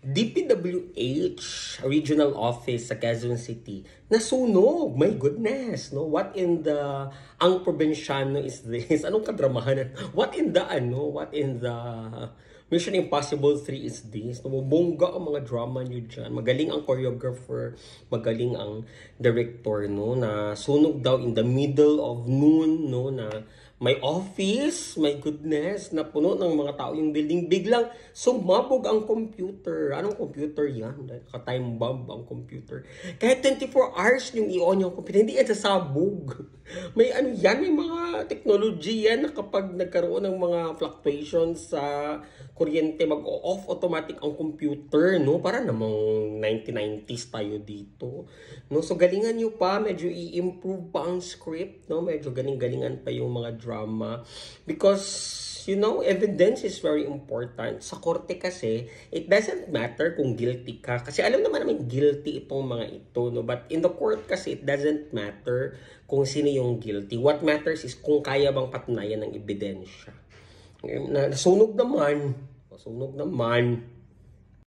DPWH regional office sa Quezon City nasunog. My goodness, no? What in the ang probinsyano is this? Anong kadramahan? What in the Mission Impossible 3 is this? No, bongga ang mga drama niyo diyan. Magaling ang choreographer, magaling ang director, no, na sunog daw in the middle of noon, no, na may office, my goodness, na puno ng mga tao yung building. Biglang sumabog ang computer. Anong computer yan? Naka-time bomb ang computer. Kahit 24 hours yung i-on yung computer, hindi yan sasabog. May ano yan, may mga technology yan na kapag nagkaroon ng mga fluctuations sa kuryente, mag-off automatic ang computer, no? Para namang 1990s tayo dito. No? So galingan nyo pa, medyo i-improve pa ang script, no? Medyo galing-galingan pa yung mga drama because you know, evidence is very important. Sa korte kasi, it doesn't matter kung guilty ka. Kasi alam naman guilty itong mga ito, no? But in the court kasi, it doesn't matter kung sino yung guilty. What matters is kung kaya bang patunayan ng ebidensya. Nasunog naman.